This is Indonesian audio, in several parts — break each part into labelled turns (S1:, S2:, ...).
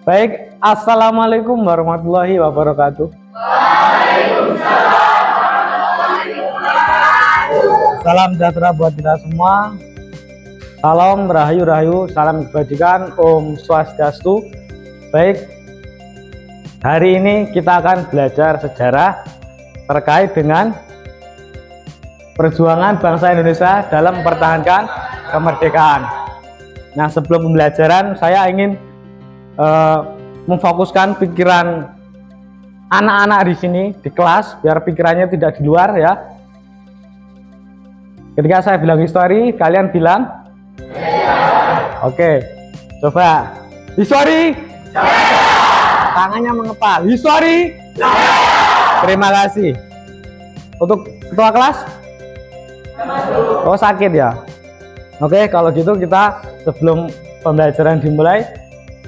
S1: Baik, assalamualaikum warahmatullahi wabarakatuh. Salam sejahtera buat kita semua. Salam rahayu, salam kebajikan, Om Swastiastu. Baik, hari ini kita akan belajar sejarah terkait dengan perjuangan bangsa Indonesia dalam mempertahankan kemerdekaan. Nah, sebelum pembelajaran saya ingin memfokuskan pikiran anak-anak di sini di kelas biar pikirannya tidak di luar ya. Ketika saya bilang histori, kalian bilang oke. Coba histori. Tangannya mengepal. Histori. Terima kasih. Untuk ketua kelas? Oh, sakit ya. Oke, kalau gitu kita sebelum pembelajaran dimulai,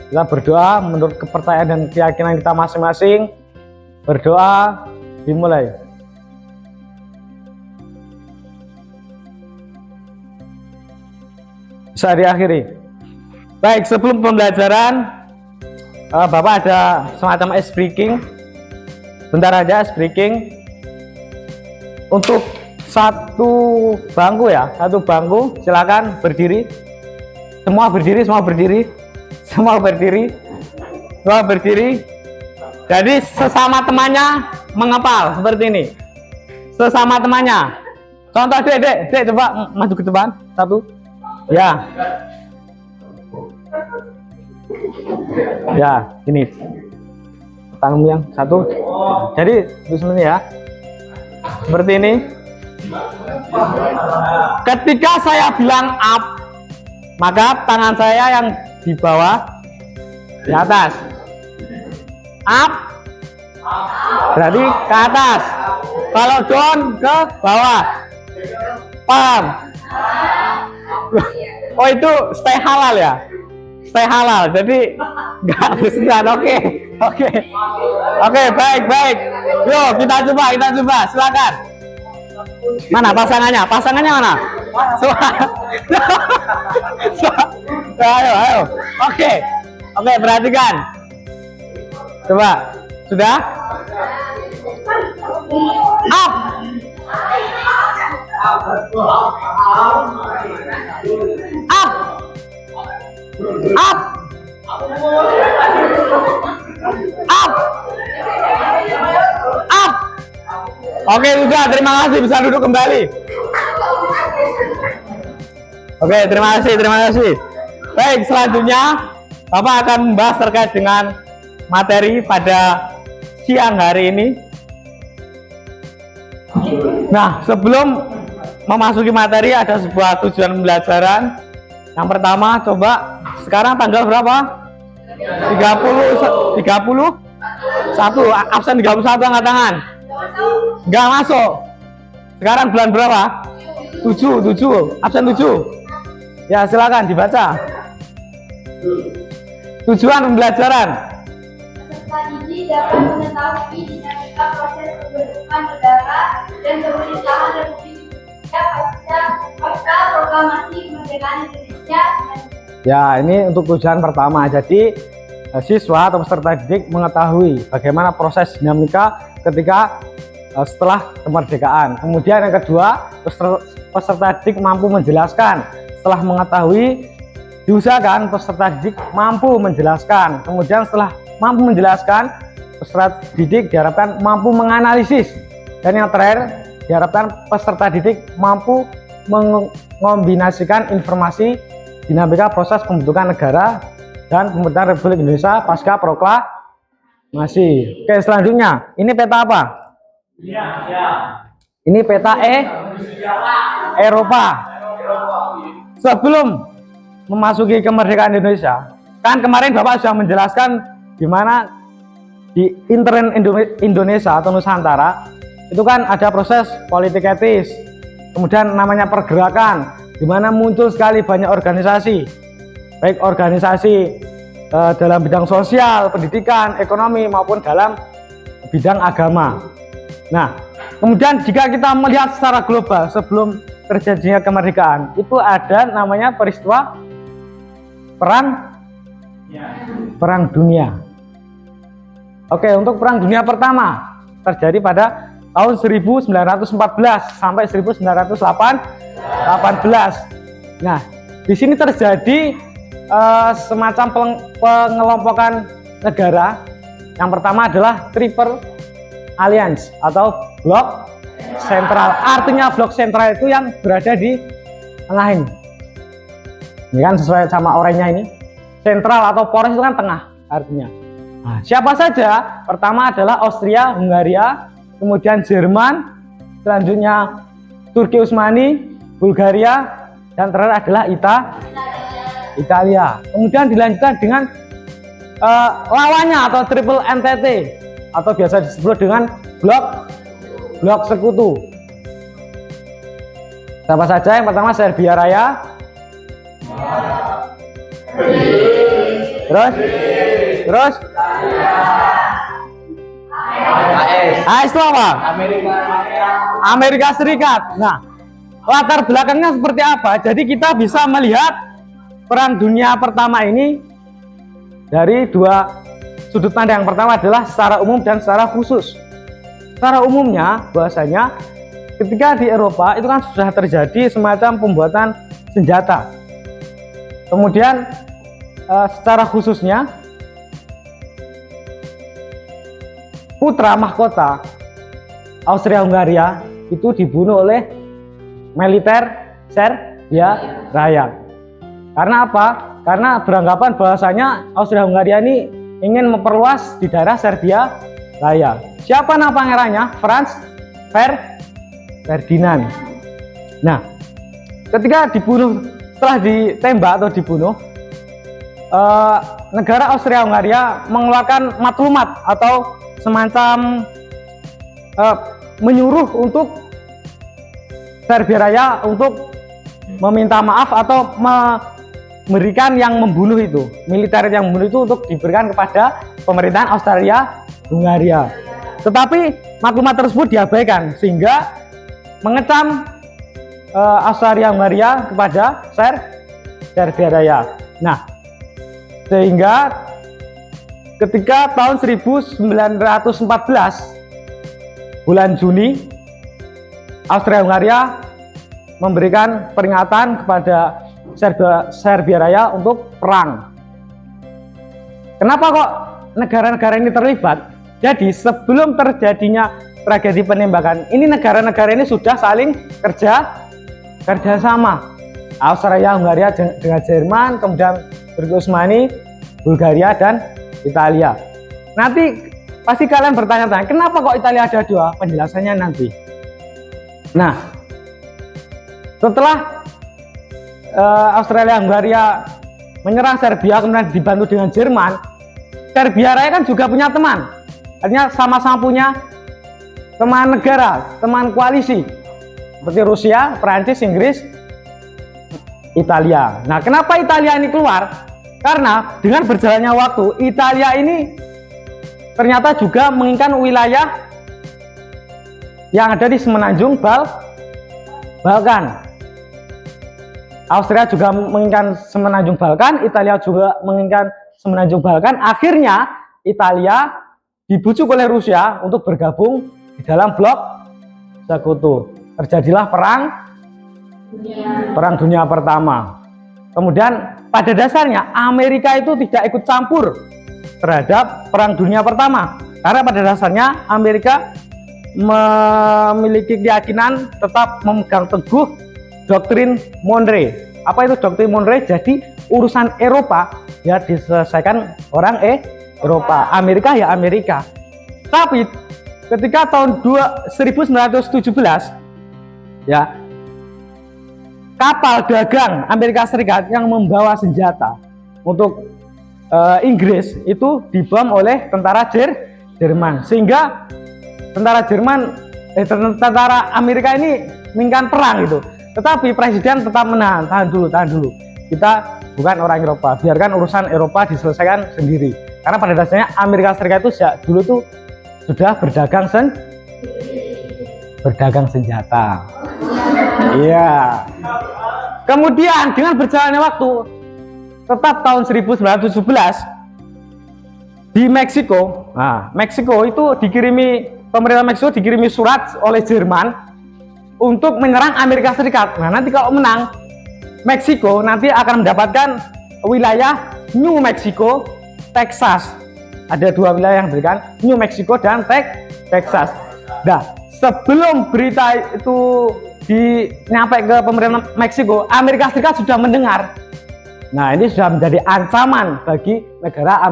S1: kita berdoa menurut kepercayaan dan keyakinan kita masing-masing. Berdoa dimulai. Bisa diakhiri. Baik, sebelum pembelajaran, Bapak ada semacam ice breaking. Bentar aja ice breaking. Untuk satu bangku ya, satu bangku, silakan berdiri. Semua berdiri, semua berdiri. Semua berdiri, semua berdiri. Jadi sesama temannya mengepal seperti ini. Sesama temannya. Contoh dek, coba maju ke depan. Satu, ya, ya, ini. Tanganmu yang satu. Jadi bismillah ya. Seperti ini. Ketika saya bilang up, maka tangan saya yang di bawah, di atas. Up berarti ke atas. Kalau down ke bawah. Paham? Oh, itu stay halal ya? Stay halal. Jadi nggak bersentuhan. Oke, baik. Yuk kita coba. Silakan. Mana pasangannya? Pasangannya mana? Ayo. Oke, perhatikan. Coba, sudah? Up. Oke, sudah. Terima kasih, bisa duduk kembali. Oke, terima kasih. Baik, selanjutnya Bapak akan membahas terkait dengan materi pada siang hari ini. Nah, sebelum memasuki materi ada sebuah tujuan pembelajaran. Yang pertama, coba sekarang tanggal berapa? 31. Absen 31 angkat tangan. Enggak masuk. Sekarang bulan berapa? 7. Absen 7. Ya, silakan dibaca. Tujuan pembelajaran.
S2: Peserta didik dapat mengetahui dinamika proses pembentukan negara dan pemerintahan Republik Indonesia pasca proklamasi kemerdekaan Indonesia.
S1: Ya, ini untuk tujuan pertama. Jadi siswa atau peserta didik mengetahui bagaimana proses dinamika ketika setelah kemerdekaan. Kemudian yang kedua, peserta didik mampu menjelaskan. Setelah mengetahui, diusahakan peserta didik mampu menjelaskan. Kemudian setelah mampu menjelaskan, peserta didik diharapkan mampu menganalisis. Dan yang terakhir, diharapkan peserta didik mampu mengombinasikan informasi dinamika proses pembentukan negara dan pemerintahan Republik Indonesia pasca proklamasi. Oke, selanjutnya, ini peta apa? Ini peta Eropa. Sebelum memasuki kemerdekaan Indonesia, kan kemarin Bapak sudah menjelaskan gimana di intern Indonesia atau Nusantara itu kan ada proses politik etis, kemudian namanya pergerakan, di mana muncul sekali banyak organisasi, baik organisasi dalam bidang sosial, pendidikan, ekonomi maupun dalam bidang agama. Nah, kemudian jika kita melihat secara global sebelum terjadinya kemerdekaan, itu ada namanya peristiwa perang Perang Dunia. Oke, untuk Perang Dunia pertama terjadi pada tahun 1914 sampai 1918. Nah, di sini terjadi semacam pengelompokan negara. Yang pertama adalah Triple Alliance atau blok sentral. Artinya blok sentral itu yang berada di tengah ini. Ini kan sesuai sama oranye ini. Sentral atau poros itu kan tengah artinya. Nah, siapa saja? Pertama adalah Austria, Hungaria, kemudian Jerman, selanjutnya Turki Utsmani, Bulgaria, dan terakhir adalah Italia. Kemudian dilanjutkan dengan lawannya atau triple entente atau biasa disebut dengan blok sekutu. Siapa saja? Yang pertama Serbia Raya, terus AS itu apa? Amerika Serikat. Nah, latar belakangnya seperti apa? Jadi kita bisa melihat Perang Dunia pertama ini dari dua sudut pandang. Yang pertama adalah secara umum dan secara khusus. Secara umumnya bahwasanya ketika di Eropa itu kan sudah terjadi semacam pembuatan senjata. Kemudian secara khususnya putra mahkota Austria Hungaria itu dibunuh oleh militer Serbia Raya. Karena apa? Karena beranggapan bahwasanya Austria Hungaria ini ingin memperluas di daerah Serbia Raya. Siapa nama pangerannya? Franz Ferdinand. Nah, ketika dibunuh, setelah ditembak atau dibunuh, negara Austria Hungaria mengeluarkan maklumat atau semacam menyuruh untuk Serbia Raya untuk meminta maaf atau memberikan yang membunuh itu, militer yang membunuh itu untuk diberikan kepada pemerintahan Austria Hungaria. Tetapi maklumat tersebut diabaikan sehingga mengecam Austria Hungaria kepada Serbia Raya. Nah, sehingga ketika tahun 1914 bulan Juni, Austria Hungaria memberikan peringatan kepada Serbia Raya untuk perang. Kenapa kok negara-negara ini terlibat? Jadi sebelum terjadinya tragedi penembakan ini, negara-negara ini sudah saling kerjasama. Austria Hungaria dengan Jerman, kemudian Turki Utsmani, Bulgaria, dan Italia. Nanti pasti kalian bertanya-tanya, kenapa kok Italia ada dua? Penjelasannya nanti. Nah, setelah Austria Hungaria menyerang Serbia kemudian dibantu dengan Jerman, Serbia Raya kan juga punya teman. Artinya sama-sama punya teman negara, teman koalisi seperti Rusia, Prancis, Inggris, Italia. Nah, kenapa Italia ini keluar? Karena dengan berjalannya waktu, Italia ini ternyata juga menginginkan wilayah yang ada di semenanjung Balkan. Austria juga menginginkan semenanjung Balkan, Italia juga menginginkan semenanjung Balkan. Akhirnya Italia dibujuk oleh Rusia untuk bergabung di dalam blok sekutu. Terjadilah Perang Dunia Pertama. Kemudian pada dasarnya Amerika itu tidak ikut campur terhadap Perang Dunia Pertama, karena pada dasarnya Amerika memiliki keyakinan tetap memegang teguh doktrin Monroe. Apa itu doktrin Monroe? Jadi urusan Eropa ya diselesaikan orang Eropa, Amerika ya Amerika. Tapi ketika tahun 1917 ya, kapal dagang Amerika Serikat yang membawa senjata untuk Inggris itu dibom oleh tentara Jerman, sehingga tentara Amerika ini menginginkan perang itu. Tetapi presiden tetap menahan, tahan dulu. Kita bukan orang Eropa, biarkan urusan Eropa diselesaikan sendiri. Karena pada dasarnya Amerika Serikat itu sejak dulu tuh sudah berdagang senjata. Iya. Kemudian dengan berjalannya waktu, tetap tahun 1917 di Meksiko. Nah, Meksiko itu pemerintah Meksiko dikirimi surat oleh Jerman untuk menyerang Amerika Serikat. Nah, nanti kalau menang, Meksiko nanti akan mendapatkan wilayah New Mexico, Texas. Ada dua wilayah yang diberikan, New Mexico dan Texas. Nah, sebelum berita itu nyampe ke pemerintah Meksiko, Amerika Serikat sudah mendengar. Nah, ini sudah menjadi ancaman bagi negara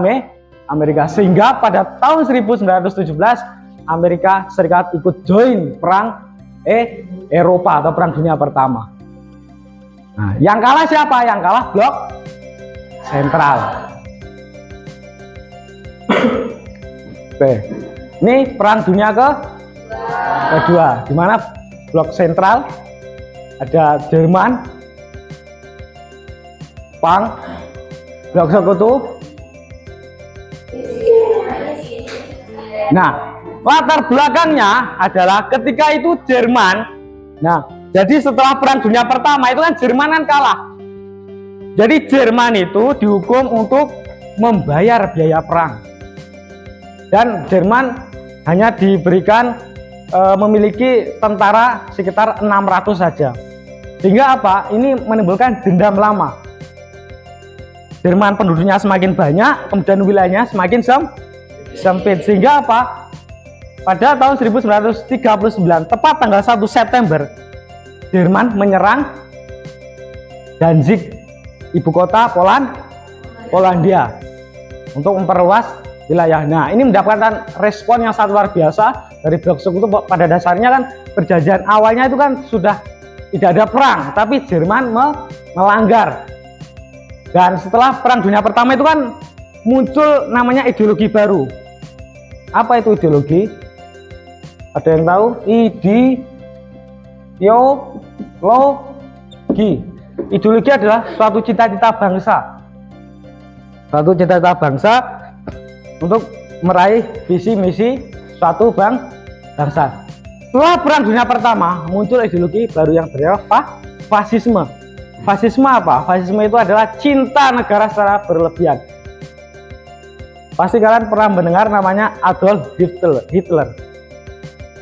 S1: Amerika, sehingga pada tahun 1917 Amerika Serikat ikut join perang Eropa atau perang dunia pertama. Nah, yang kalah siapa? Yang kalah blok sentral. Oke, ini perang dunia kedua, di mana blok sentral ada Jerman, Jepang, blok sekutu. Nah, latar belakangnya adalah ketika itu Jerman. Nah, jadi setelah perang dunia pertama itu kan Jerman kan kalah. Jadi Jerman itu dihukum untuk membayar biaya perang. Dan Jerman hanya diberikan memiliki tentara sekitar 600 saja. Sehingga apa? Ini menimbulkan dendam lama. Jerman penduduknya semakin banyak, kemudian wilayahnya semakin sempit. Sehingga apa? Pada tahun 1939, tepat tanggal 1 September, Jerman menyerang Danzig, ibu kota Polandia, untuk memperluas wilayah. Nah, ini mendapatkan respon yang sangat luar biasa dari blok sekutu. Pada dasarnya kan perjanjian awalnya itu kan sudah tidak ada perang, tapi Jerman melanggar. Dan setelah perang dunia pertama itu kan muncul namanya ideologi baru. Apa itu ideologi? Ada yang tahu? Ideologi adalah suatu cita-cita bangsa. Suatu cita-cita bangsa untuk meraih visi misi suatu bangsa. Setelah perang dunia pertama muncul ideologi baru yang bernama fasisme. Fasisme apa? Fasisme itu adalah cinta negara secara berlebihan. Pasti kalian pernah mendengar namanya Adolf Hitler.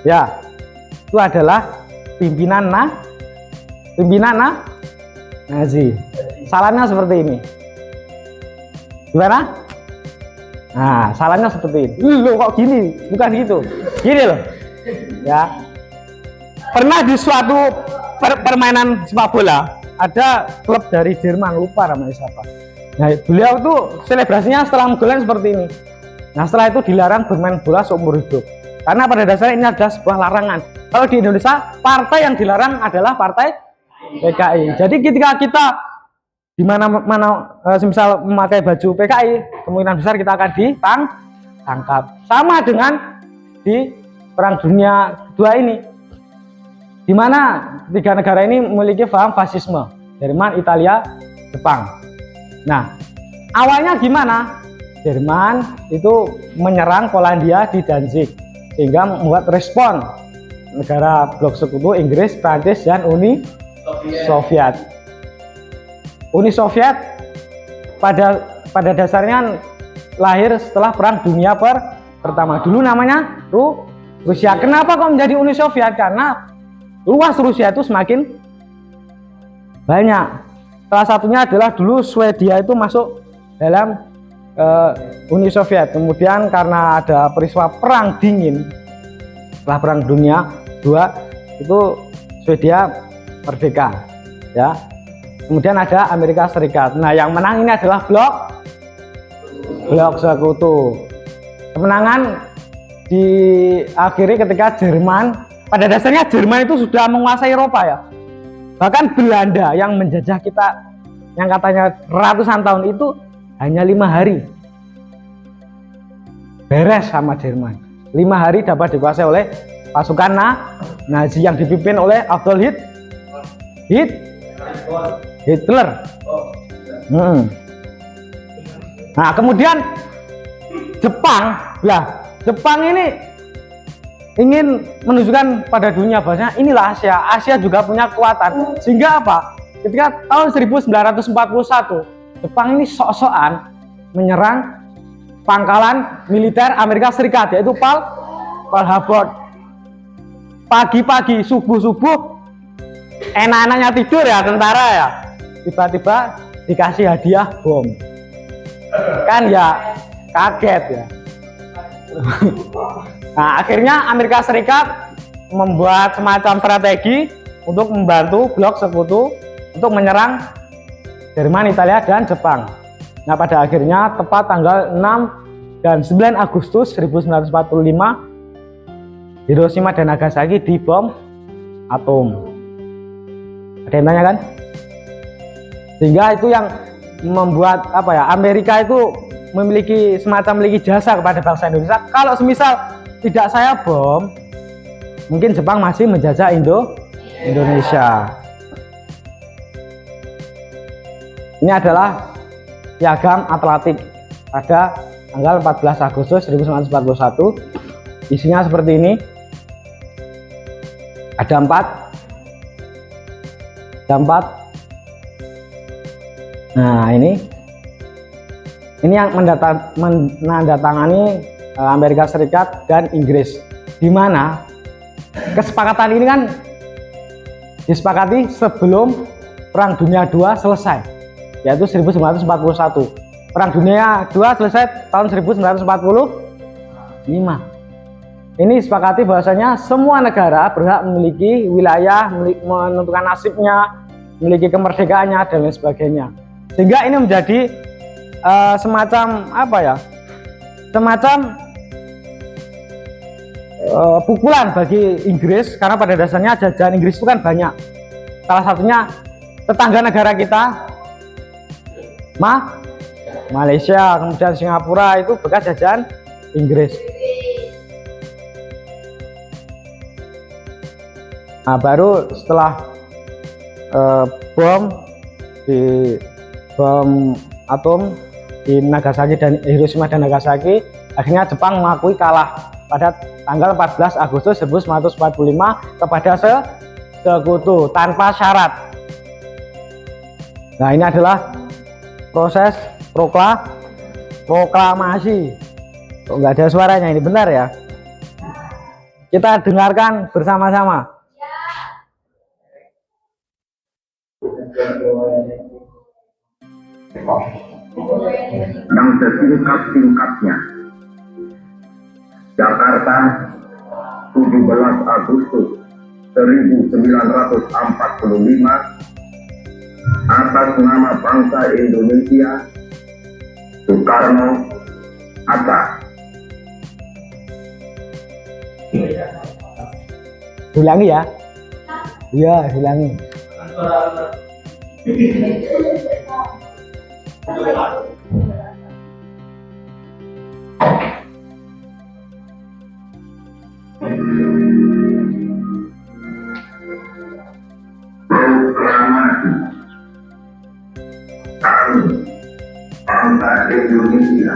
S1: Ya, itu adalah pimpinan Nazi. Salahnya seperti ini. Gimana? Nah, salahnya seperti ini. Loh, kok gini? Bukan gitu. Gini loh. Ya. Pernah di suatu permainan sepak bola, ada klub dari Jerman, lupa namanya siapa. Nah, beliau tuh selebrasinya setelah menggolkan seperti ini. Nah, setelah itu dilarang bermain bola seumur hidup. Karena pada dasarnya ini adalah sebuah larangan. Kalau di Indonesia, partai yang dilarang adalah partai PKI. Jadi ketika kita di mana-mana misal memakai baju PKI, kemungkinan besar kita akan ditangkap. Sama dengan di Perang Dunia Kedua ini, di mana tiga negara ini memiliki paham fasisme: Jerman, Italia, Jepang. Nah, awalnya gimana? Jerman itu menyerang Polandia di Danzig, sehingga membuat respon negara blok sekutu Inggris, Prancis, dan Uni Soviet. Uni Soviet pada dasarnya lahir setelah Perang Dunia Pertama. Dulu namanya Rusia. Kenapa kok menjadi Uni Soviet? Karena luas Rusia itu semakin banyak. Salah satunya adalah dulu Swedia itu masuk dalam Uni Soviet. Kemudian karena ada peristiwa Perang Dingin, setelah Perang Dunia II itu Swedia merdeka, ya. Kemudian ada Amerika Serikat. Nah, yang menang ini adalah blok sekutu. Kemenangan diakhiri ketika Jerman, pada dasarnya Jerman itu sudah menguasai Eropa, ya. Bahkan Belanda yang menjajah kita, yang katanya ratusan tahun, itu hanya 5 hari beres sama Jerman. 5 hari dapat dikuasai oleh pasukan Nazi yang dipimpin oleh Adolf Hitler. Nah, kemudian Jepang ini ingin menunjukkan pada dunia bahwasanya inilah Asia juga punya kekuatan. Sehingga apa? Ketika tahun 1941 Jepang ini sok-sokan menyerang pangkalan militer Amerika Serikat, yaitu Pearl Harbor. Pagi-pagi, subuh-subuh, enak-enaknya tidur ya tentara ya, tiba-tiba dikasih hadiah bom. Kan ya kaget ya. Nah, akhirnya Amerika Serikat membuat semacam strategi untuk membantu blok sekutu untuk menyerang Jerman, Italia, dan Jepang. Nah, pada akhirnya tepat tanggal 6 dan 9 Agustus 1945 Hiroshima dan Nagasaki dibom atom. Ada yang tanya kan? Sehingga itu yang membuat Amerika itu memiliki jasa kepada bangsa Indonesia. Kalau semisal tidak saya bom, mungkin Jepang masih menjajah Indonesia. Ini adalah piagam Atlantik pada tanggal 14 Agustus 1941. Isinya seperti ini. Ada empat. Nah, ini yang menandatangani Amerika Serikat dan Inggris, di mana kesepakatan ini kan disepakati sebelum Perang Dunia II selesai, yaitu 1941. Perang Dunia II selesai tahun 1945. Ini disepakati bahwasanya semua negara berhak memiliki wilayah, menentukan nasibnya, memiliki kemerdekaannya dan lain sebagainya. Sehingga ini menjadi semacam pukulan bagi Inggris, karena pada dasarnya jajahan Inggris itu kan banyak. Salah satunya tetangga negara kita, Malaysia, kemudian Singapura, itu bekas jajahan Inggris. Nah, baru setelah bom atom di Nagasaki dan Hiroshima dan Nagasaki, akhirnya Jepang mengakui kalah pada tanggal 14 Agustus 1945 kepada sekutu tanpa syarat. Nah, ini adalah proses proklamasi. Kok nggak ada suaranya ini, benar ya? Kita dengarkan bersama-sama.
S3: Yang setingkat-tingkatnya. Jakarta, 17 Agustus 1945, atas nama bangsa Indonesia, Soekarno Hatta.
S1: Ulangi ya. Iya, ulangi.
S3: Proklamasi kami bangsa Indonesia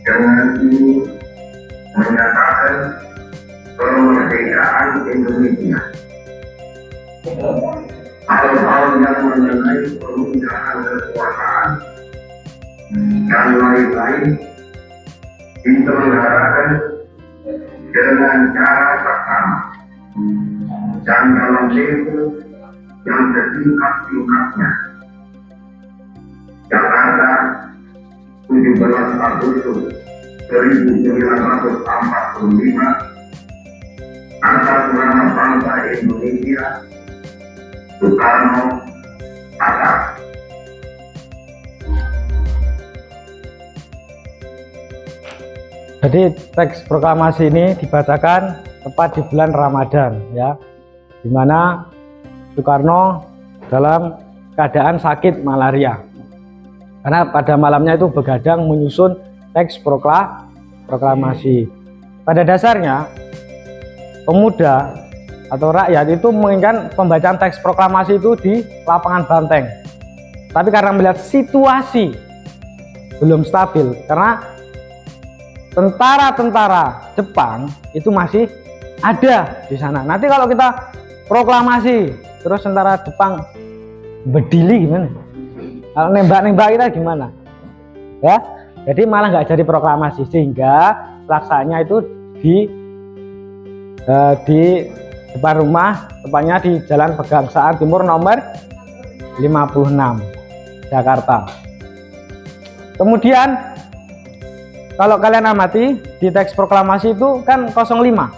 S3: dengan ini menyatakan kemerdekaan Indonesia. Hal-hal yang mengenai perundangan kekuasaan dan lain-lain diselenggarakan dengan cara bersama dan dalam tempo yang setingkat-tingkatnya. Jakarta, 17 Agustus 1945, atas nama bangsa Indonesia, Soekarno Hatta.
S1: Jadi teks proklamasi ini dibacakan tepat di bulan Ramadan ya, dimana Soekarno dalam keadaan sakit malaria, karena pada malamnya itu begadang menyusun teks proklamasi. Pada dasarnya pemuda atau rakyat itu menginginkan pembacaan teks proklamasi itu di lapangan banteng, tapi karena melihat situasi belum stabil, karena tentara-tentara Jepang itu masih ada di sana. Nanti kalau kita proklamasi terus tentara Jepang berdiri gimana? Kalau nembak-nembak kita gimana? Ya, jadi malah nggak jadi proklamasi, sehingga pelaksanaannya itu di depan rumah, tepatnya di Jalan Pegangsaan Timur nomor 56 Jakarta. Kemudian kalau kalian amati di teks proklamasi itu kan 05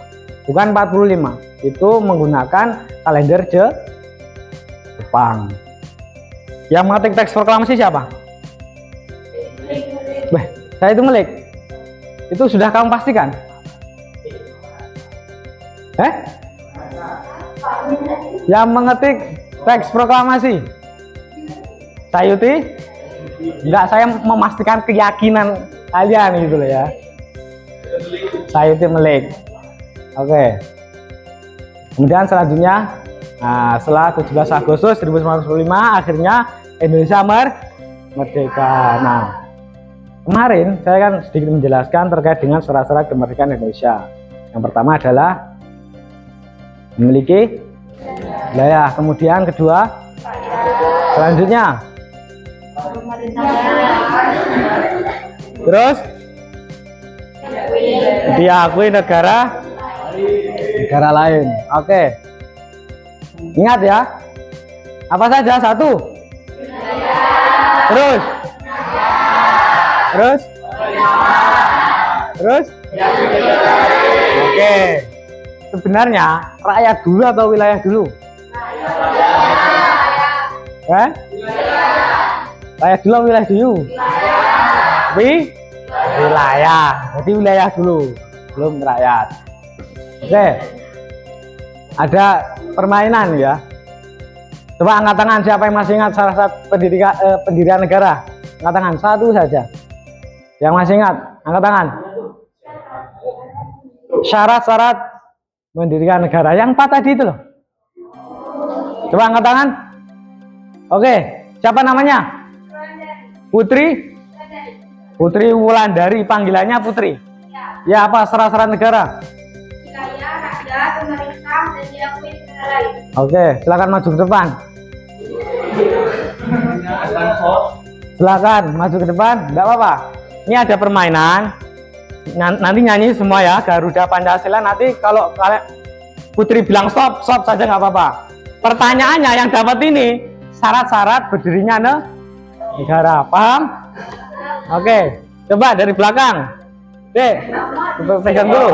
S1: bukan 45, itu menggunakan kalender Jepang. Yang mengetik teks proklamasi siapa? Saya itu ngelik. Itu sudah kamu pastikan? Yang mengetik teks proklamasi Sayuti? Enggak, saya memastikan keyakinan kalian gitu loh ya. Sayuti melik. Oke. Kemudian selanjutnya, nah, setelah 17 Agustus 1945 akhirnya Indonesia merdeka. Nah, kemarin saya kan sedikit menjelaskan terkait dengan syarat-syarat kemerdekaan Indonesia. Yang pertama adalah memiliki wilayah. Kemudian kedua, selanjutnya, terus diakui negara lain. Oke, ingat ya, apa saja? Satu, terus oke. Sebenarnya rakyat dulu atau wilayah dulu? Rakyat dulu atau wilayah dulu? Wilayah. Jadi wilayah dulu, belum rakyat. Oke. Ada permainan ya. Coba angkat tangan siapa yang masih ingat syarat pendirian negara? Angkat tangan, satu saja. Yang masih ingat, angkat tangan. Syarat-syarat mendirikan negara yang 4 tadi itu loh. Coba angkat tangan. Oke, siapa namanya? Putri Wulandari, panggilannya Putri. Ya, apa syarat-syarat negara?
S2: Wilayah, rakyat, pemerintah, dan diakui negara lain.
S1: Oke, silakan maju ke depan. Silakan maju ke depan, enggak apa-apa. Ini ada permainan. Nanti nyanyi semua ya, Garuda Pancasila. Nanti kalau kalian Putri bilang stop saja nggak apa-apa. Pertanyaannya yang dapat ini syarat-syarat berdirinya negara, paham? Oke, coba dari belakang. Pegang dulu.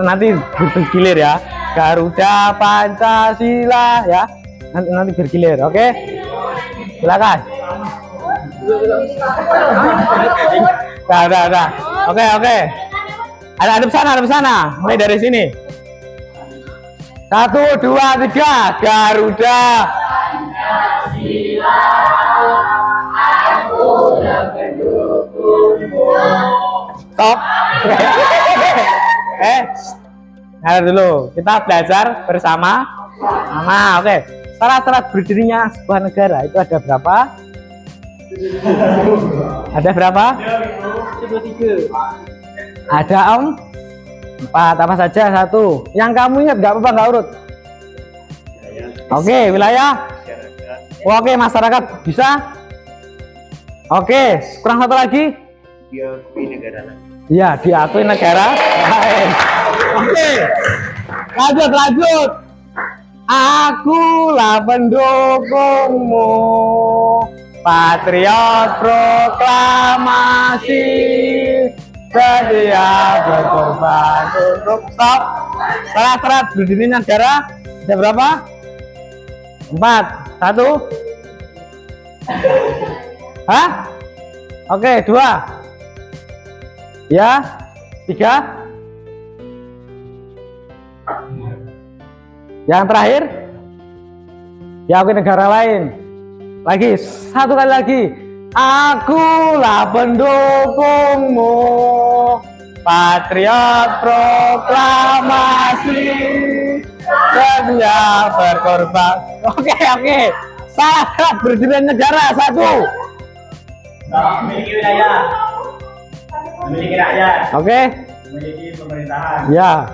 S1: Nanti bergilir ya. Garuda Pancasila ya. Nanti bergilir, oke? Silakan. Dah. Oke. Ada di sana. Mulai dari sini. 1, 2, 3. Garuda Pancasila, aku pendukungmu. Stop. Nah dulu, kita belajar bersama. Oke. Syarat-syarat berdirinya sebuah negara itu ada berapa? Ada berapa? Ada 4. Apa saja? 1. Yang kamu ingat nggak apa-apa, nggak urut. Oke, wilayah. Oke, masyarakat bisa. Oke, kurang satu lagi. Diakui negara lain. Iya, diakui negara lain. Oke, lanjut. Akulah pendukungmu, patriot proklamasi, sedia berkorban untuk stop. Syarat-syarat berdirinya negara ada berapa? 4. 1. Hah? Oke, 2. Ya. 3. Yang terakhir, diakui negara lain. Lagi, 1 kali lagi. Akulah pendukungmu, patriot proklamasi, sedia berkorban. Oke. Syarat berdirinya negara 1.
S4: Memiliki wilayah, memiliki rakyat.
S1: Oke.
S4: Memiliki pemerintahan.
S1: Ya.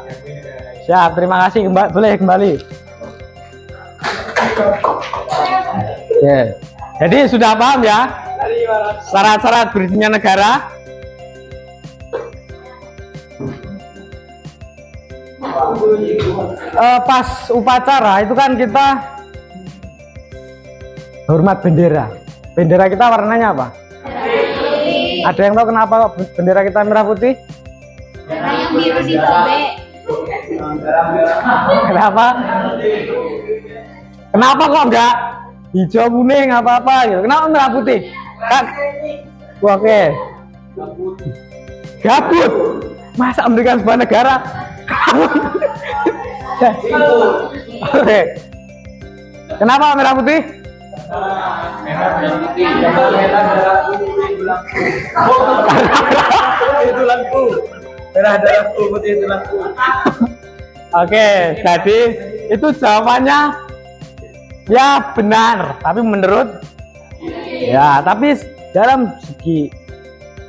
S1: Siap, terima kasih. Boleh kembali. Oke. Jadi sudah paham ya syarat-syarat berdirinya negara? Pas upacara itu kan kita hormat bendera. Bendera kita warnanya apa? Ada yang tahu kenapa bendera kita merah putih?
S2: Yang biru disobek.
S1: Kenapa? Kenapa kok enggak hijau kuning apa-apa gitu? Kenapa merah putih? Kan? Oke. Gabut. Masa memberikan sebuah negara? Oke. Kenapa merah putih?
S4: Itu lampu. Merah darahku, putih itu lampu.
S1: Oke, jadi itu jawabannya ya benar, tapi menurut ya, tapi dalam segi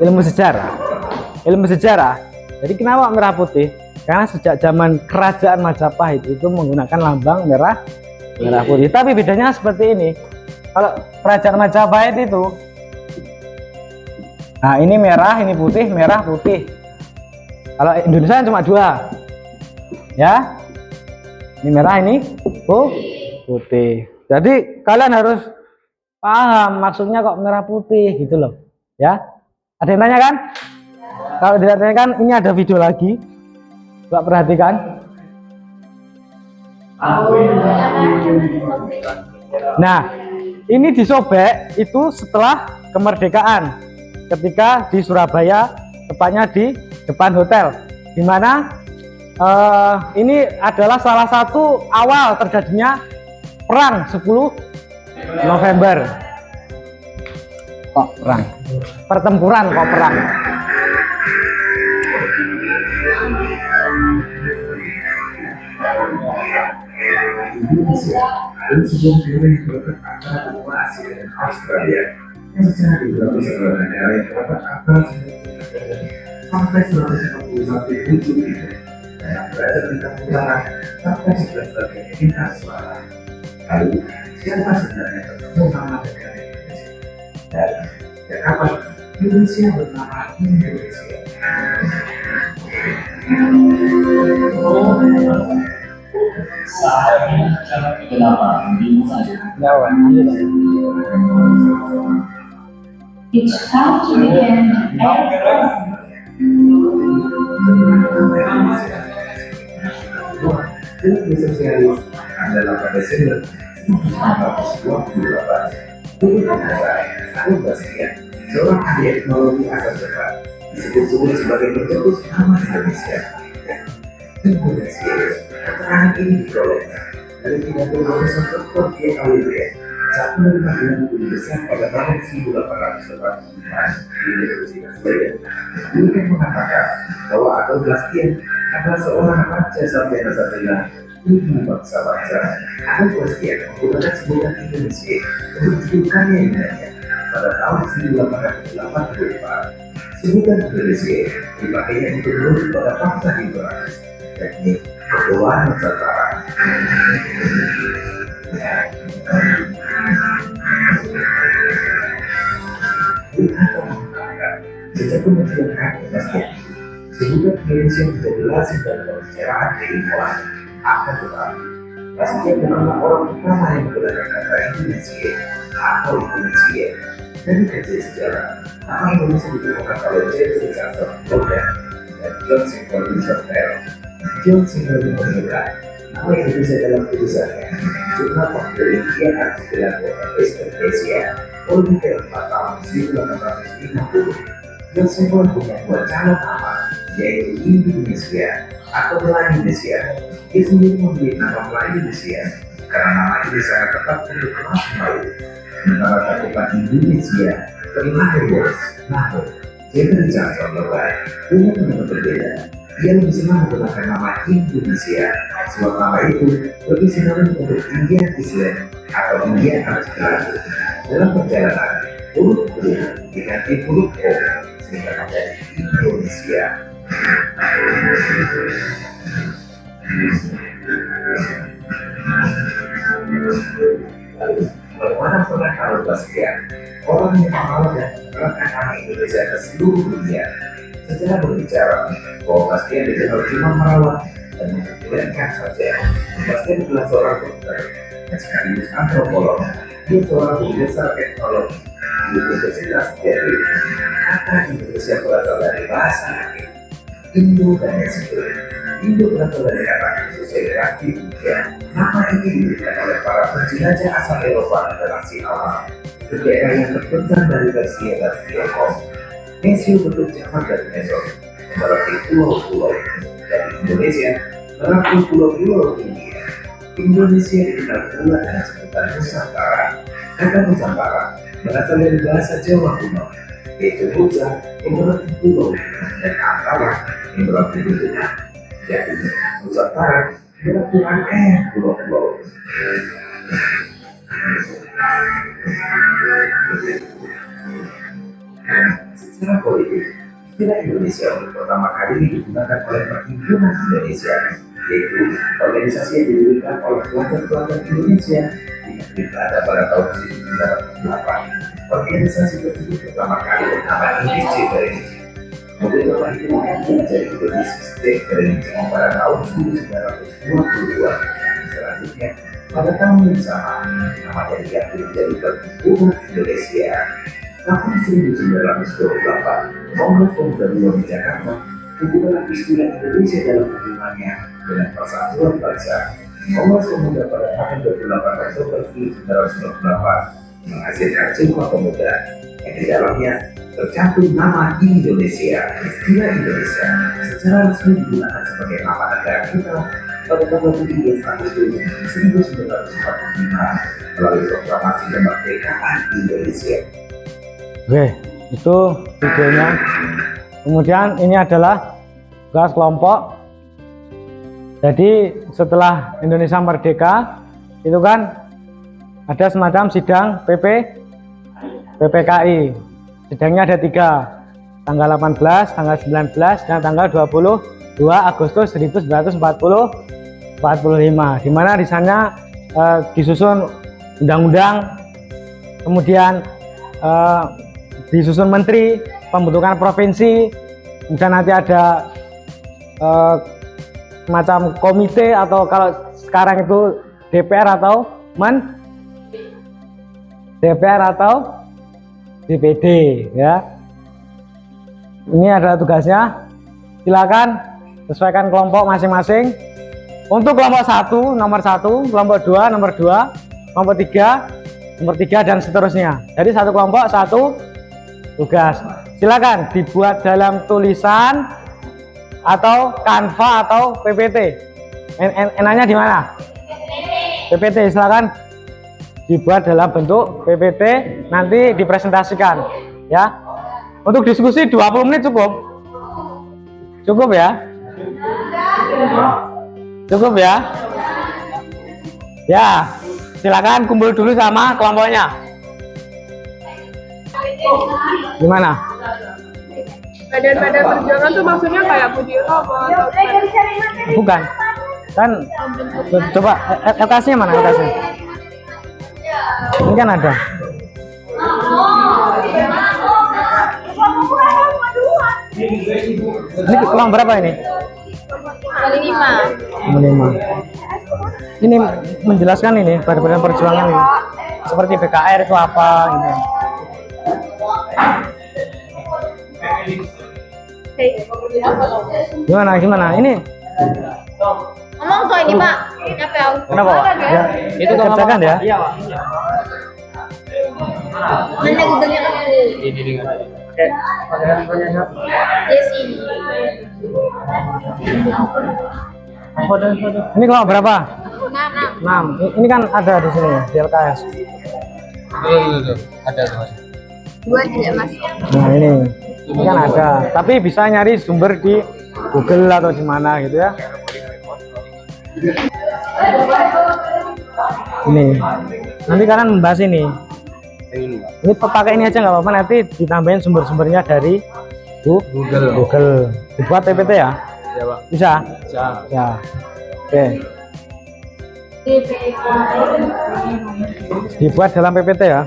S1: ilmu sejarah, jadi kenapa merah putih? Karena sejak zaman kerajaan Majapahit itu menggunakan lambang merah putih. Tapi bedanya seperti ini. Kalau kerajaan Majapahit itu, nah ini merah, ini putih, merah putih. Kalau Indonesia cuma dua, ya. Ini merah, ini putih. Jadi kalian harus paham maksudnya kok merah putih gitu loh, ya. Ada yang tanya kan? Kalau tidak tanya kan, ini ada video lagi. Coba perhatikan. Nah, ini disobek itu setelah kemerdekaan, ketika di Surabaya, tepatnya di depan hotel, di mana ini adalah salah satu awal terjadinya perang 10 November. Kok perang? Pertempuran kok perang?
S3: Ada sebuah film yang berkata bahwa Asia dan Australia yang secara geografis adalah negara yang terdapat antara sampai 151 ujung itu dan yang berada di tingkat utara sampai 11 bagian tingkat selatan. Lalu, siapa sebenarnya bertemu nama negara Indonesia? Dan apa Indonesia bernama Indonesia?
S5: It's time to begin.
S3: Film sosialis adalah pada Desember 1928. Untuk Abu Basriah, seorang ahli teknologi asal Jepang, disebut-sebut sebagai pencetus nama Indonesia. Indonesia, keterangan ini diperolehkan dari pidato Profesor Dr. G. Alibert saat menerima gelar guru besar pada tahun 1885 di Universitas Leiden. Beliau mengatakan bahwa Adolf Bastian adalah seorang raja sarjana ilmu bangsa-bangsa. Adolf Bastian menggunakan sebutan Indonesia untuk julukannya yang dinanya pada tahun 1884. Sebutan Indonesia dipakainya untuk merujuk pada bangsa Indonesia, yakni Kepulauan Nusantara. Sejak kemunculan kaki Bastian, sebutan Indonesia menjadi lazim dalam pembicaraan keilmuan. Akan tetapi, Bastian adalah orang pertama yang menggunakan kata Indonesia atau Indonesia. Dari kajian sejarah, nama Indonesia ditemukan oleh James Richardson Logan dan John Singer Richard Bell. John Singer menemukan nama Indonesia dalam tulisannya Jurnal Penelitian Artikulan Western Asia Olimpiade 4 tahun 1850. John Singer punya dua calon nama, yaitu Indonesia atau Melanesia. Dia sendiri memilih nama Melanesia karena nama ini sangat tepat untuk kelas Melayu. Sementara cakupan Indonesia terlahir bos, namun James Richardson Logan punya pendapat berbeda. Dia lebih senang menggunakan nama Indonesia, sebab nama itu lebih sinonim untuk Indian Island atau Indian Archipelago. Dalam perjalanan, huruf U diganti huruf O sehingga menjadi Indonesia. Lalu, bagaimana pernah kalau Bastian, orang yang mau dan menerapkan nama Indonesia ke seluruh dunia, secara berbicara bahwa Bastian dikenal cuma merawat dan mengumpulkan saja. Bastian adalah seorang dokter dan sekaligus antropolog. Dia seorang profesor teknologi di Universitas Berlin. Kata Indonesia berasal dari bahasa Latin Indo dan Meksiko. Indo berasal dari kata sosialisasi dunia. Nama ini diberikan oleh para penjelajah asal Eropa dan relasi awal ke daerah yang terbentang dari Persia dan Tiongkok. Mesir bentuk Jepang dan Mesos, melalui pulau-pulau dari Indonesia, melalui pulau-pulau India. Indonesia dikenal pula dengan sebutan Nusantara. Kata Nusantara berasal dari bahasa Jawa kuno, yaitu Nusa yang berarti pulau dan Antara yang berarti bentuknya. Jadi Nusantara berarti rangkaian pulau-pulau. Secara politik, istilah Indonesia untuk pertama kali digunakan oleh Perhimpunan Indonesia, yaitu organisasi yang didirikan oleh pelajar-pelajar Indonesia di negeri Belanda pada tahun 1908. Organisasi tersebut pertama kali bernama IDC Vereniging. Beberapa itu menjadi Indonesia State Vereniging pada tahun 1922. Selanjutnya, pada tahun yang sama, namanya diganti menjadi Perhimpunan Indonesia. Tahun 1928, Kongres Pemuda II di Jakarta menggunakan istilah Indonesia dalam hubungannya dengan Persatuan Bangsa. Kongres Pemuda pada tanggal 28 Oktober 1998 menghasilkan Sumpah Pemuda yang di dalamnya tercantum nama Indonesia. Istilah Indonesia secara resmi digunakan sebagai nama negara kita pada tanggal 17 Agustus 1945 melalui proklamasi kemerdekaan Indonesia.
S1: Oke, itu videonya. Kemudian ini adalah tugas kelompok. Jadi setelah Indonesia merdeka itu kan ada semacam sidang PPKI. Sidangnya ada 3, tanggal 18, tanggal 19, dan tanggal 22 Agustus 1945, di mana di sana disusun undang-undang, kemudian disusun menteri, pembentukan provinsi, kemudian nanti ada semacam komite, atau kalau sekarang itu DPR atau DPD ya. Ini adalah tugasnya. Silakan sesuaikan kelompok masing-masing. Untuk kelompok 1 nomor 1, kelompok 2 nomor 2, kelompok 3 nomor 3, dan seterusnya. Jadi satu kelompok satu tugas. Silakan dibuat dalam tulisan atau Canva atau PPT. Enaknya di mana? PPT. Silakan dibuat dalam bentuk PPT, nanti dipresentasikan ya. Untuk diskusi 20 menit cukup. Cukup ya? Cukup ya? Ya, silakan kumpul dulu sama kelompoknya. Gimana?
S2: Badan-badan perjuangan tuh maksudnya kayak Budi Utomo atau
S1: Bukan. Kan coba LKS-nya mana LKS-nya? Ini kan ada. Ini kelompok berapa ini? 5. Ini menjelaskan ini badan perjuangan ini. Seperti BKR itu apa ini. Gimana? Ini
S2: ngomong kok ini Pak.
S1: kenapa Pak? Ya, itu kerjakan ya. Iya Pak.
S2: Mana Google-nya kamu?
S4: Ini dengan
S1: Oke.
S2: Desi.
S1: Ini kelompok berapa?
S2: 6.
S1: 6. Ini kan ada di sini di LKS.
S4: tuh. Ada tuh Mas.
S2: 2 tidak Mas.
S1: Nah ini kan ada. Tapi bisa nyari sumber di Google atau di mana gitu ya. Ini nanti kalian membahas ini. Ini pakai ini aja nggak apa-apa, nanti ditambahin sumber-sumbernya dari Google. Dibuat PPT ya?
S4: Ya Pak.
S1: Bisa?
S4: Bisa.
S1: Ya. Oke. Dibuat dalam PPT ya.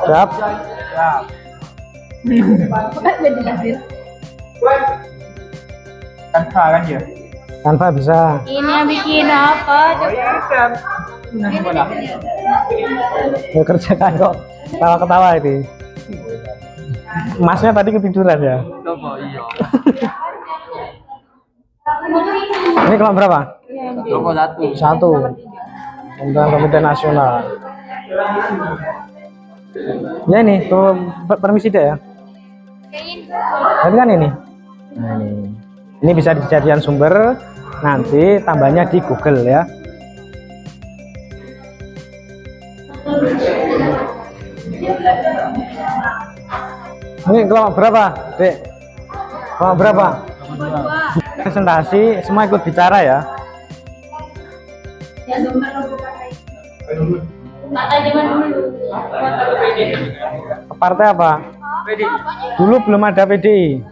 S1: Siap.
S4: Tanpa kan ya?
S1: Tanpa bisa.
S2: Ini yang bikin apa?
S4: Oh iya kan.
S1: Mau kerjakan kok. Ketawa-ketawa ini. Masnya tadi ketiduran ya.
S4: Coba iya.
S1: Ini kelompok berapa?
S4: Coba satu.
S1: Satu. Pembentukan Komite Nasional. Ya ini, permisi deh ya. Tadi kan ini. Nah ini bisa dijadikan sumber. Nanti tambahnya di Google ya. Ini kelompok berapa, Dek? Kelompok berapa? Presentasi, semua ikut bicara ya. Partai apa? Dulu belum ada PDI.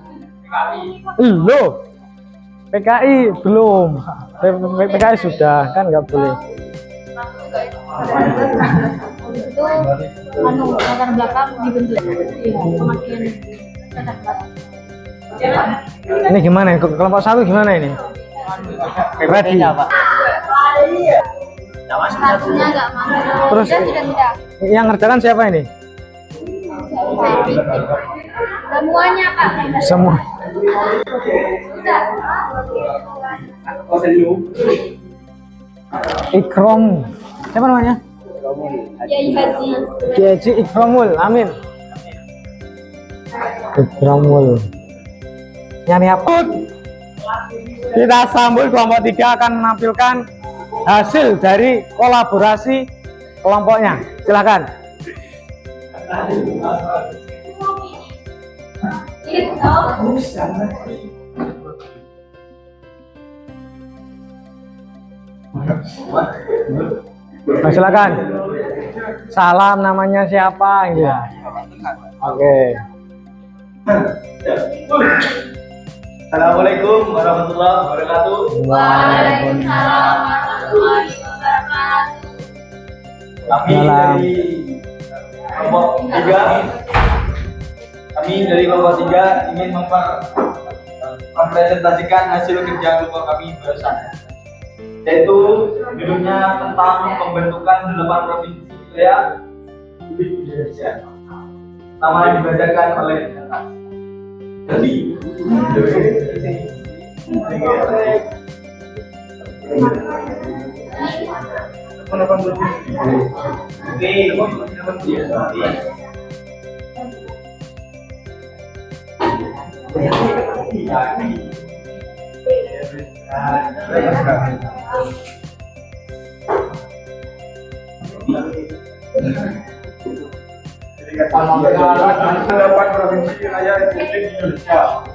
S1: Loh, PKI belum. PKI sudah, kan nggak boleh.
S2: Itu latar belakang dibentuk pemakaian latar belakang.
S1: Ini gimana? Kelompok satu gimana ini? Ready.
S2: Satunya nggak mau.
S1: Terus
S2: Sudah.
S1: yang ngerjakan siapa ini?
S2: Semuanya Kak.
S1: Semua. Ikrom. Siapa namanya?
S2: Kiai Haji.
S1: Kiai Haji Ikromul. Amin. Ikromul. Nyari apa? Kita sambut kelompok 3 akan menampilkan hasil dari kolaborasi kelompoknya. Silakan. Nah, silakan. Salam, namanya siapa? Ya. Oke.
S4: Assalamualaikum warahmatullahi wabarakatuh.
S2: Waalaikumsalam warahmatullahi wabarakatuh.
S4: Kami
S1: Salam.
S4: dari kelompok 3. Kami dari kelompok 3 ingin mempresentasikan hasil kerja kelompok kami barusan. Yaitu judulnya tentang pembentukan 8 provinsi wilayah di Indonesia. Pertama dibacakan oleh jadi
S6: Delapan provinsi wilayah Republik Indonesia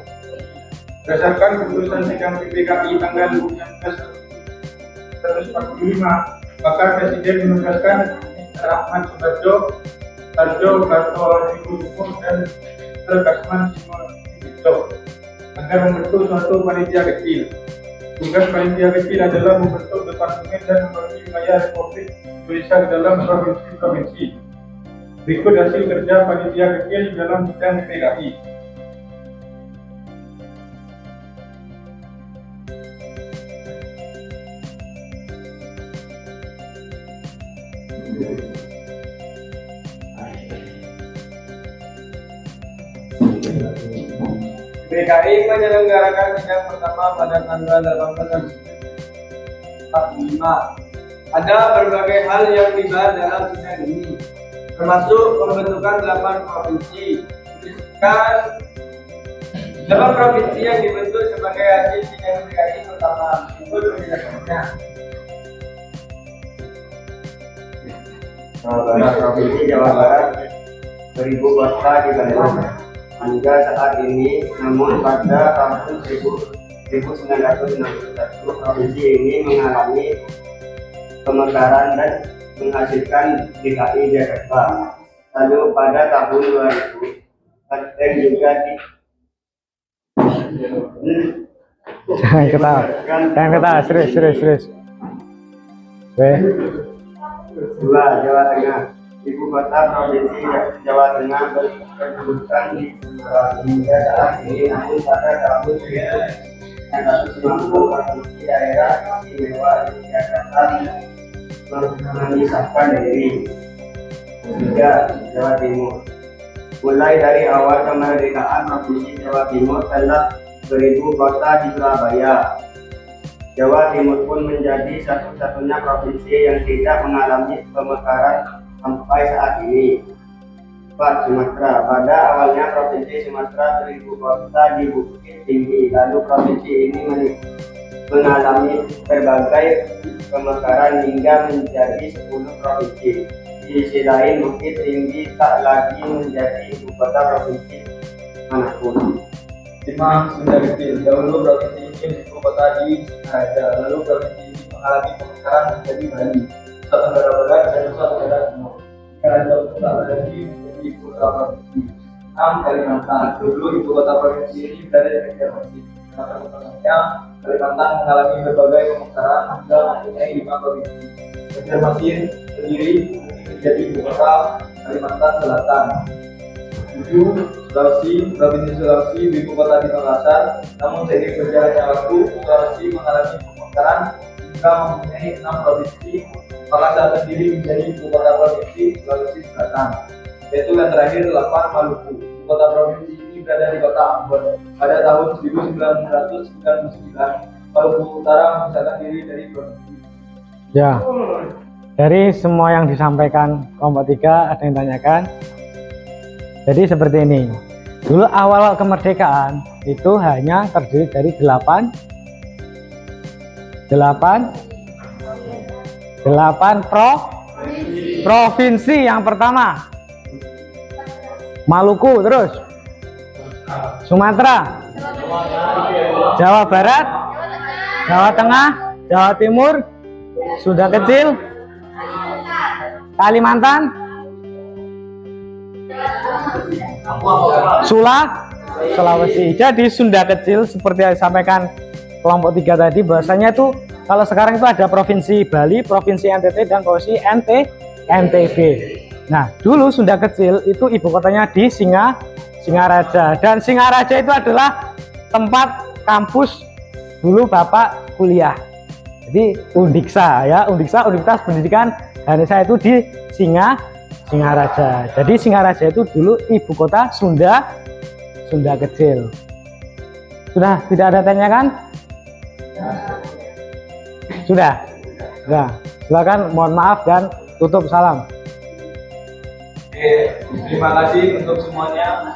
S6: berdasarkan keputusan sidang PPKI tanggal 19/145, maka Presiden menugaskan Mr. Ahmad Subarjo, Garto Ibu dan Mr. Kasman Simon agar membentuk suatu panitia kecil. Tugas panitia kecil adalah membentuk departemen dan membagi wilayah Republik Indonesia ke dalam provinsi-provinsi. Berikut hasil kerja panitia kecil dalam bidang PPKI.
S4: PKI menyelenggarakan sidang pertama pada tanggal 18 Agustus 45. Ada berbagai hal yang dibahas dalam sidang ini, termasuk pembentukan 8 provinsi. Berdasarkan 8 provinsi yang dibentuk sebagai hasil sidang PKI pertama. Berikut penjelasannya.
S7: Jawa Barat, Provinsi Jawa Barat 1000 kota di Bandung hingga saat ini, namun pada tahun 1961 provinsi ini mengalami pemekaran dan menghasilkan DKI Jakarta. Lalu pada tahun 2000 Klaten juga
S1: Jangan ketawa, serius. Oke.
S7: 2. Jawa Tengah. Ibu kota provinsi Jawa Tengah berkedudukan di hingga saat ini, namun pada tahun 1990 provinsi daerah istimewa Yogyakarta memisahkan diri. 3. Jawa Timur. Mulai dari awal kemerdekaan, provinsi Jawa Timur telah beribu kota di Surabaya. Jawa Timur pun menjadi satu-satunya provinsi yang tidak mengalami pemekaran sampai saat ini. 4. Sumatera. Pada awalnya provinsi Sumatera beribu kota di Bukit Tinggi, lalu provinsi ini mengalami berbagai pemekaran hingga menjadi 10 provinsi. Di sisi lain, Bukit Tinggi tak lagi menjadi ibu kota provinsi manapun.
S4: 5. Sunda Kecil. Dahulu provinsi ini ibu kota di Singaraja, lalu provinsi ini mengalami pemekaran menjadi Bali, Nusa Tenggara Barat dan Nusa Tenggara Timur. Singaraja Utara lagi menjadi ibu kota provinsi. 6. Kalimantan. Dulu ibu kota provinsi ini berada di Banjarmasin. Karena perkembangannya, Kalimantan mengalami berbagai pemekaran hingga mempunyai 5 provinsi. Banjarmasin sendiri menjadi ibu kota Kalimantan Selatan. 7. Sulawesi. Provinsi Sulawesi ibu kota di Makassar, namun seiring berjalannya waktu, Sulawesi mengalami pemekaran hingga mempunyai 6 provinsi. Makassar sendiri menjadi ibu kota provinsi Sulawesi Selatan. Yaitu yang terakhir 8. Maluku. Ibu kota provinsi ini berada di kota Ambon. Pada tahun 1999, Maluku Utara memisahkan diri dari provinsi.
S1: Ya. Dari semua yang disampaikan kelompok 3 ada yang tanyakan. Jadi seperti ini. Dulu awal kemerdekaan itu hanya terdiri dari 8 provinsi. Yang pertama Maluku, terus Sumatera, Jawa Barat, Jawa Tengah, Jawa Timur, Sunda Kecil, Kalimantan, Sulawesi. Jadi Sunda Kecil seperti yang disampaikan kelompok 3 tadi, bahwasanya itu kalau sekarang itu ada provinsi Bali, provinsi NTT dan provinsi NTB. Nah, dulu Sunda Kecil itu ibu kotanya di Singaraja, dan Singaraja itu adalah tempat kampus dulu Bapak kuliah. Jadi Undiksa ya, Universitas Pendidikan Ganesha itu di Singaraja. Jadi Singaraja itu dulu ibu kota Sunda Kecil. Sudah tidak ada tanya kan? Sudah. Silakan, mohon maaf dan tutup salam.
S4: Oke, terima kasih untuk semuanya.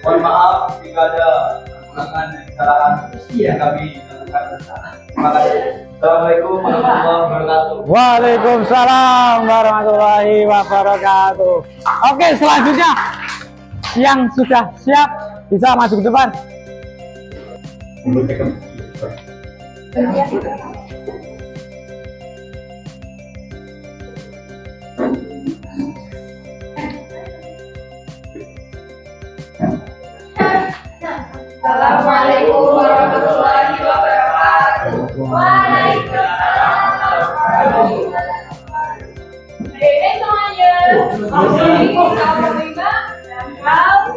S4: Mohon maaf jika ada kekurangan dan kesalahan yang kami lakukan. Terima kasih. Assalamualaikum warahmatullahi wabarakatuh.
S1: Waalaikumsalam warahmatullahi wabarakatuh. Oke, selanjutnya yang sudah siap bisa maju ke depan.
S2: Assalamualaikum warahmatullahi wabarakatuh. Waalaikumsalam warahmatullahi wabarakatuh. Hai semuanya. Assalamualaikum warahmatullahi wabarakatuh.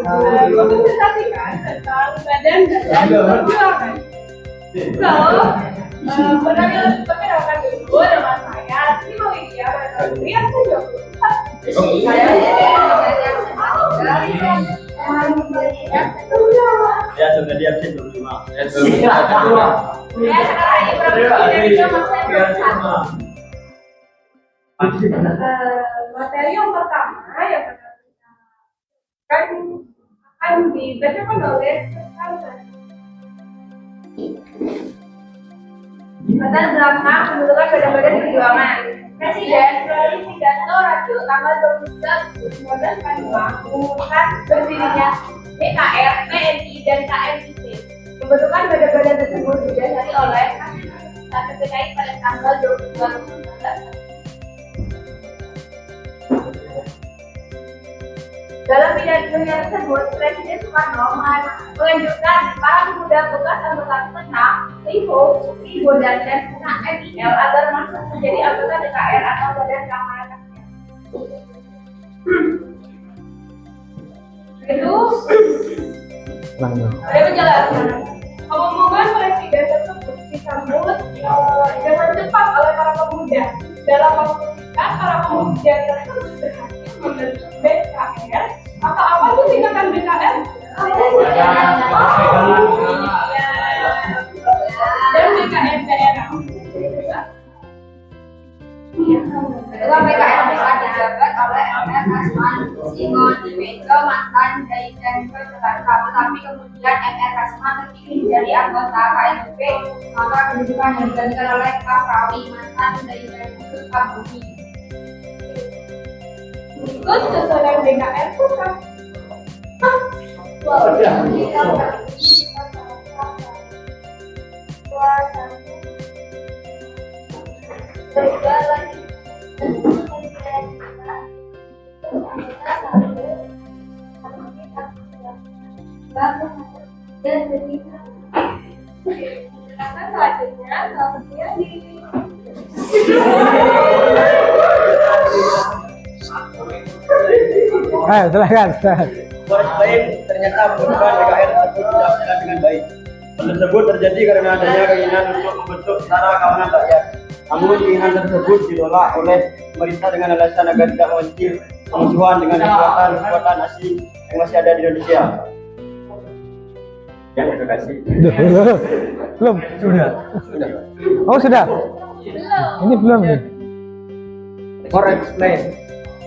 S2: Konsentrasikan tentang badan dan perjuangan. Perkenalkan dulu nama saya Sima Widya Pratama yang saya
S7: Ya, sudah di absen dulu, Mas.
S2: Materi yang pertama yang akan dibacakan oleh latar belakang pembentukan badan-badan perjuangan. Presiden melalui pidato radio tanggal 23 Agustus 1945 mengumumkan berdirinya BKR, TNI, dan KMIC. Pembentukan badan-badan tersebut didasari oleh Hasil PKI pada tanggal 22 Agustus 1945. Dalam pidatonya tersebut, Presiden Soekarno menganjurkan para pemuda bekas anggota Senam, Libo, dan Senam MIL agar masuk menjadi anggota DKR atau Badan Keamanan Rakyat. Itu ada penjelasan. Pengumuman Presiden tersebut disambut dengan cepat oleh para pemuda. Dalam waktu singkat, para pemuda tersebut berhasil membentuk BKR. Apa itu singkatan BKR? Dan BKR daerah.
S8: Ketua PKR bisa dijabat oleh MR Kasman Simon Mejo mantan dari Denver Jakarta, tetapi kemudian MR Kasman terpilih menjadi anggota KNP, maka kedudukan yang digantikan oleh Pak Rawi mantan dari Denver Sukabumi.
S2: Ikut sesuai BKR bukan?
S1: Ayo silakan.
S7: Poros lain ternyata menemukan DKR tersebut tidak berjalan dengan baik. Hal tersebut terjadi karena adanya keinginan untuk membentuk Tentara Keamanan Rakyat. Namun keinginan tersebut ditolak oleh pemerintah dengan alasan agar tidak memicu permusuhan dengan kekuatan asing yang masih ada di Indonesia. Ya, terima kasih.
S1: Belum.
S4: Sudah.
S1: Oh sudah. Ini belum nih.
S4: For explain.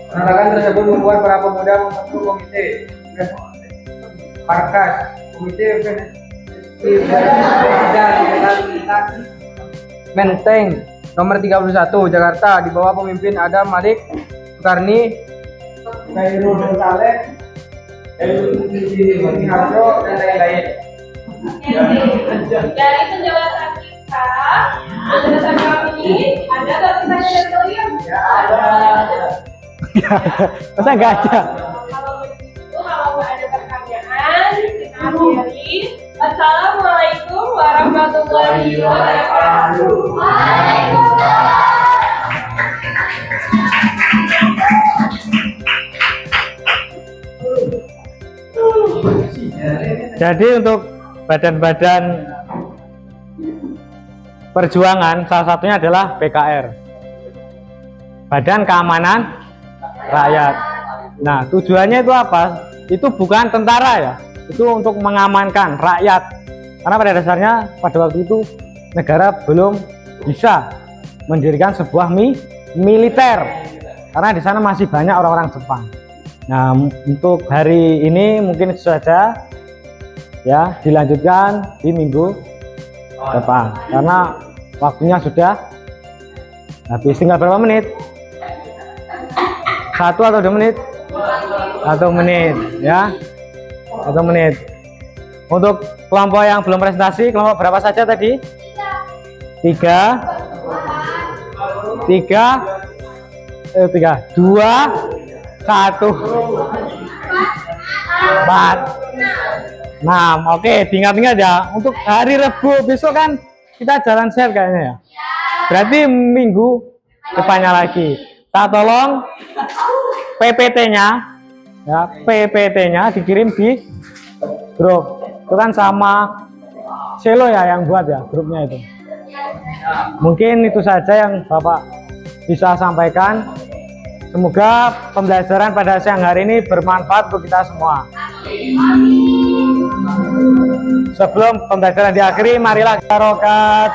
S4: Penolakan tersebut membuat para pemuda membentuk komite Markas, komite Menteng nomor 31 Jakarta di bawah pemimpin Adam Malik Sukarni, Khairul Saleh, Harjo dan lain-lain.
S2: Dari penjelasan kita, penjelasan kami, ada nggak pertanyaan dari kalian?
S4: Ya ada.
S1: Masa nggak ada?
S2: Kalau begitu, kalau nggak ada pertanyaan, kita akhiri. Assalamualaikum warahmatullahi wabarakatuh.
S1: Jadi untuk badan-badan perjuangan salah satunya adalah BKR, Badan Keamanan Rakyat. Nah tujuannya itu apa? Itu bukan tentara ya, itu untuk mengamankan rakyat. Karena pada dasarnya pada waktu itu negara belum bisa mendirikan sebuah militer, karena di sana masih banyak orang-orang Jepang. Nah untuk hari ini mungkin itu saja ya, dilanjutkan di minggu depan karena waktunya sudah habis. Tinggal berapa menit? 1 atau 2 menit? 1 menit ya, 1 menit. Untuk kelompok yang belum presentasi, kelompok berapa saja tadi? 3 2 1 4 6. Oke, diingat-ingat ya. Untuk hari Rabu besok kan kita jalan share kayaknya ya. Berarti minggu depannya lagi. Kita tolong PPT-nya ya, PPT-nya dikirim di grup. Itu kan sama Selo ya yang buat ya grupnya itu. Mungkin itu saja yang Bapak bisa sampaikan. Semoga pembelajaran pada siang hari ini bermanfaat untuk kita semua. Sebelum pembelajaran diakhiri, marilah kita rokaat.